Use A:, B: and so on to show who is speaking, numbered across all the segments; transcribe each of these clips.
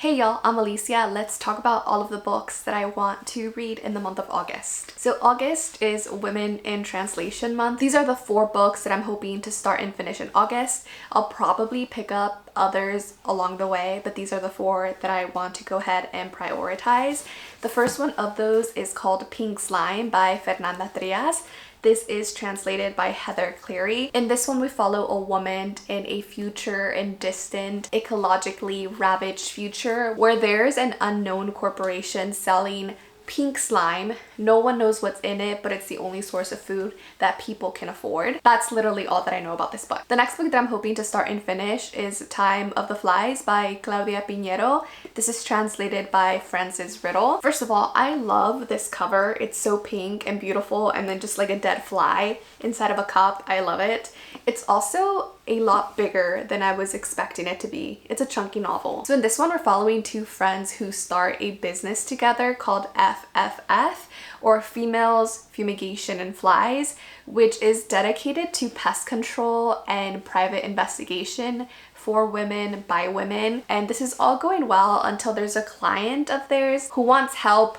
A: Hey y'all, I'm Alicia. Let's talk about all of the books that I want to read in the month of August. So August is Women in Translation Month. These are the 4 books that I'm hoping to start and finish in August. I'll probably pick up others along the way, but these are the 4 that I want to go ahead and prioritize. The first one of those is called Pink Slime by Fernanda Trias. This is translated by Heather Cleary. In this one, we follow a woman in a future and distant, ecologically ravaged future where there's an unknown corporation selling pink slime. No one knows what's in it, but it's the only source of food that people can afford. That's literally all that I know about this book. The next book that I'm hoping to start and finish is Time of the Flies by Claudia Pinero. This is translated by Frances Riddle. First of all, I love this cover. It's so pink and beautiful, and then just like a dead fly inside of a cup. I love it. It's also a lot bigger than I was expecting it to be. It's a chunky novel. So in this one, we're following 2 friends who start a business together called FFF, or Females, Fumigation and Flies, which is dedicated to pest control and private investigation for women by women. And this is all going well until there's a client of theirs who wants help,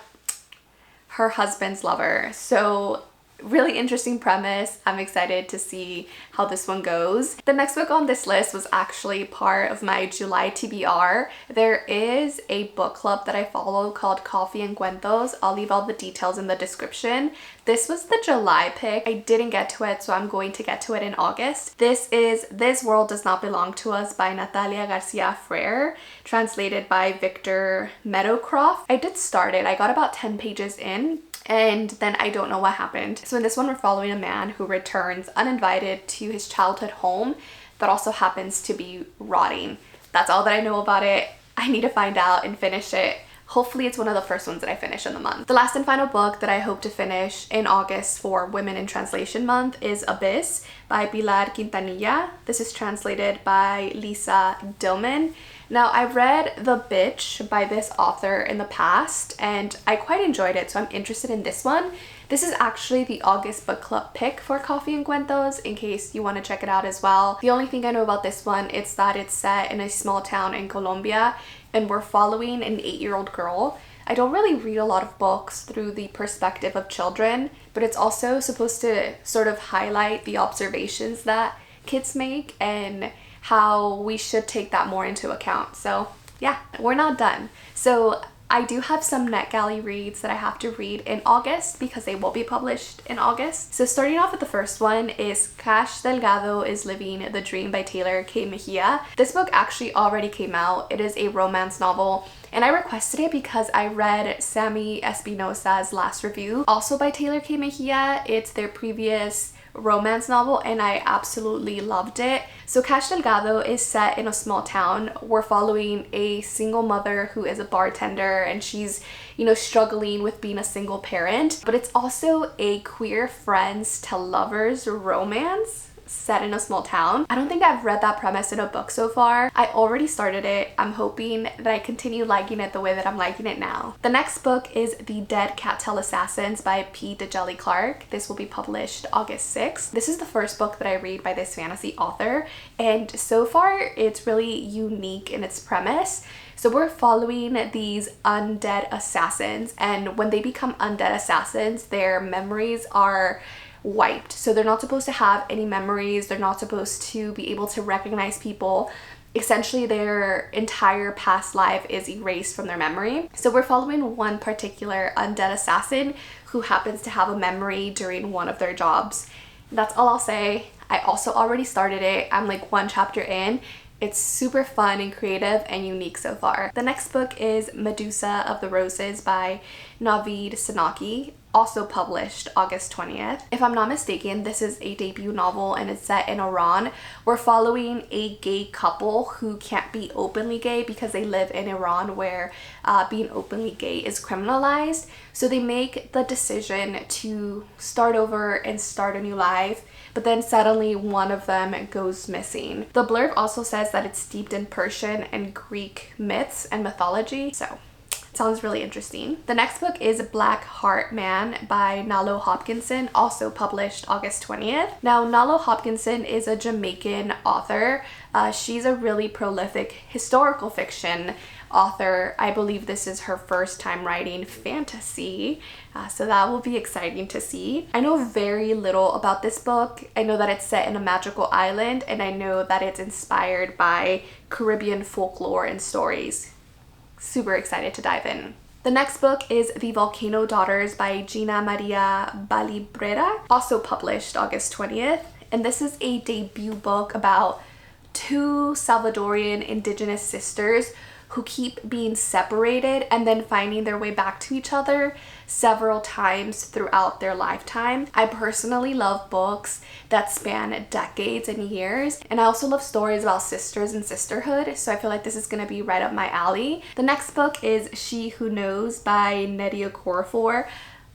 A: her husband's lover. So really interesting premise. I'm excited to see how this one goes. The next book on this list was actually part of my July TBR. There is a book club that I follow called Coffee and Cuentos. I'll leave all the details in the description. This was the July pick. I didn't get to it, so I'm going to get to it in August. This is This World Does Not Belong to Us by Natalia Garcia Freire, translated by Victor Meadowcroft. I did start it. I got about 10 pages in, and then I don't know what happened. So in this one, we're following a man who returns uninvited to his childhood home that also happens to be rotting. That's all that I know about it. I need to find out and finish it. Hopefully it's one of the first ones that I finish in the month. The last and final book that I hope to finish in August for Women in Translation Month is Abyss by Pilar Quintanilla. This is translated by Lisa Dillman. Now, I've read The Bitch by this author in the past, and I quite enjoyed it, so I'm interested in this one. This is actually the August book club pick for Coffee and Cuentos, in case you want to check it out as well. The only thing I know about this one is that it's set in a small town in Colombia, and we're following an 8-year-old girl. I don't really read a lot of books through the perspective of children, but it's also supposed to sort of highlight the observations that kids make and how we should take that more into account. So yeah, we're not done. So I do have some Netgalley reads that I have to read in August because they will be published in August. So starting off with the first one is Cash Delgado is Living the Dream by Taylor K. Mejia. This book actually already came out. It is a romance novel, and I requested it because I read Sammy Espinosa's last review, also by Taylor K. Mejia. It's their previous romance novel, and I absolutely loved it. So Cash Delgado is set in a small town. We're following a single mother who is a bartender, and she's, struggling with being a single parent, but it's also a queer friends to lovers romance set in a small town. I don't think I've read that premise in a book so far. I already started it. I'm hoping that I continue liking it the way that I'm liking it now. The next book is The Dead Cattail Assassins by P. Djeli Clark. This will be published August 6th. This is the first book that I read by this fantasy author, and so far it's really unique in its premise. So we're following these undead assassins, and when they become undead assassins, their memories are wiped. So they're not supposed to have any memories. They're not supposed to be able to recognize people. Essentially, their entire past life is erased from their memory. So we're following one particular undead assassin who happens to have a memory during one of their jobs. That's all I'll say. I also already started it. I'm like 1 chapter in. It's super fun and creative and unique so far. The next book is Medusa of the Roses by Navid Sinaki, also published August 20th. If I'm not mistaken, this is a debut novel and it's set in Iran. We're following a gay couple who can't be openly gay because they live in Iran where being openly gay is criminalized. So they make the decision to start over and start a new life, but then suddenly one of them goes missing. The blurb also says that it's steeped in Persian and Greek myths and mythology, so sounds really interesting. The next book is Blackheart Man by Nalo Hopkinson, also published August 20th. Now, Nalo Hopkinson is a Jamaican author. She's a really prolific historical fiction author. I believe this is her first time writing fantasy, so that will be exciting to see. I know very little about this book. I know that it's set in a magical island, and I know that it's inspired by Caribbean folklore and stories. Super excited to dive in. The next book is The Volcano Daughters by Gina Maria Balibrera, also published August 20th. And this is a debut book about two Salvadorian indigenous sisters who keep being separated and then finding their way back to each other several times throughout their lifetime. I personally love books that span decades and years, and I also love stories about sisters and sisterhood, so I feel like this is going to be right up my alley. The next book is She Who Knows by Nnedi Okorafor,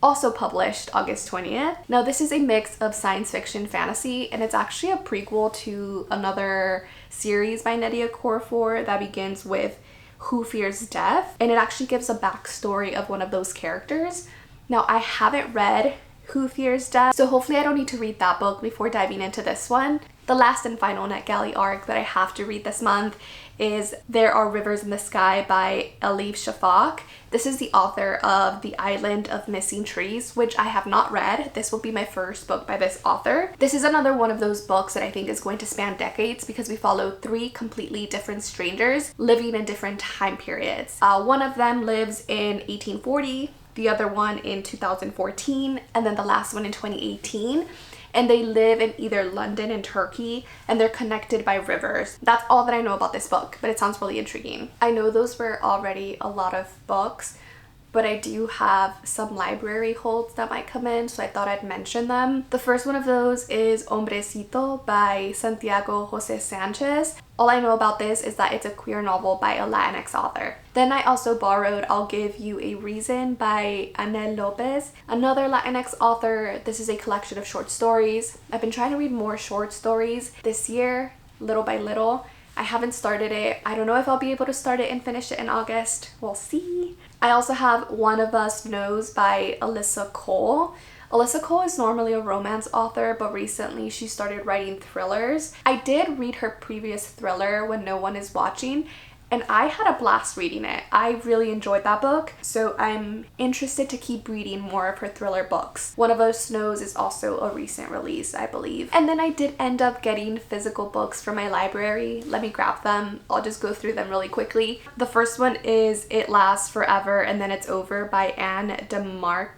A: also published August 20th. Now this is a mix of science fiction fantasy, and it's actually a prequel to another series by Nnedi Okorafor that begins with Who Fears Death, and it actually gives a backstory of one of those characters. Now I haven't read Who Fears Death, so hopefully I don't need to read that book before diving into this one. The last and final Netgalley arc that I have to read this month is There Are Rivers in the Sky by Elif Shafak. This is the author of The Island of Missing Trees, which I have not read. This will be my first book by this author. This is another one of those books that I think is going to span decades because we follow three completely different strangers living in different time periods. One of them lives in 1840, the other one in 2014, and then the last one in 2018. And they live in either London and Turkey, and they're connected by rivers. That's all that I know about this book, but it sounds really intriguing. I know those were already a lot of books, but I do have some library holds that might come in, so I thought I'd mention them. The first one of those is Hombrecito by Santiago Jose Sanchez. All I know about this is that it's a queer novel by a Latinx author. Then I also borrowed I'll Give You a Reason by Annell Lopez, another Latinx author. This is a collection of short stories. I've been trying to read more short stories this year, little by little. I haven't started it. I don't know if I'll be able to start it and finish it in August. We'll see. I also have One of Us Knows by Alyssa Cole. Alyssa Cole is normally a romance author, but recently she started writing thrillers. I did read her previous thriller, When No One Is Watching, and I had a blast reading it. I really enjoyed that book, so I'm interested to keep reading more of her thriller books. One of Us Knows is also a recent release, I believe. And then I did end up getting physical books from my library. Let me grab them. I'll just go through them really quickly. The first one is It Lasts Forever and Then It's Over by Anne DeMarc.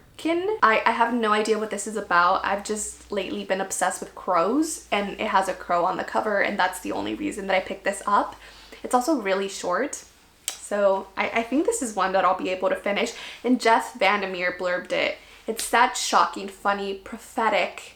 A: I have no idea what this is about. I've just lately been obsessed with crows, and it has a crow on the cover, and that's the only reason that I picked this up. It's also really short, so I think this is one that I'll be able to finish. And Jeff Vandermeer blurbed it. It's sad, shocking, funny, prophetic,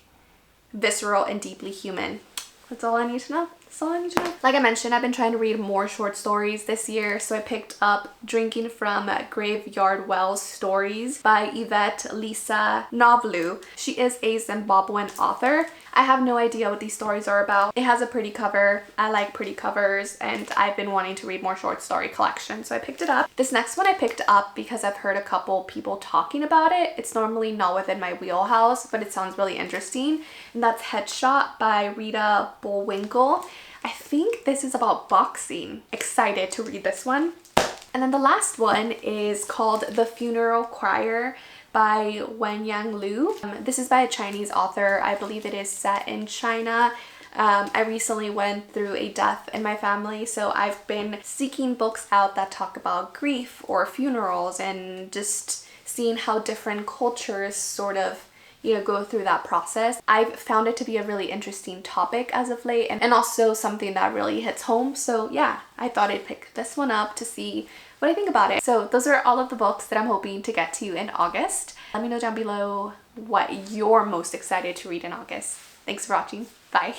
A: visceral, and deeply human. That's all I need to know. That's all I need to know. Like I mentioned, I've been trying to read more short stories this year, so I picked up Drinking from Graveyard Wells Stories by Yvette Lisa Novlu. She is a Zimbabwean author. I have no idea what these stories are about. It has a pretty cover. I like pretty covers, and I've been wanting to read more short story collections, so I picked it up. This next one I picked up because I've heard a couple people talking about it. It's normally not within my wheelhouse, but it sounds really interesting, and that's Headshot by Rita Bullwinkle. I think this is about boxing. Excited to read this one. And then the last one is called The Funeral Crier by Wenyang Liu. This is by a Chinese author. I believe it is set in China. I recently went through a death in my family, so I've been seeking books out that talk about grief or funerals and just seeing how different cultures sort of go through that process. I've found it to be a really interesting topic as of late, and also something that really hits home. So yeah, I thought I'd pick this one up to see what I think about it. So those are all of the books that I'm hoping to get to in August. Let me know down below what you're most excited to read in August. Thanks for watching. Bye.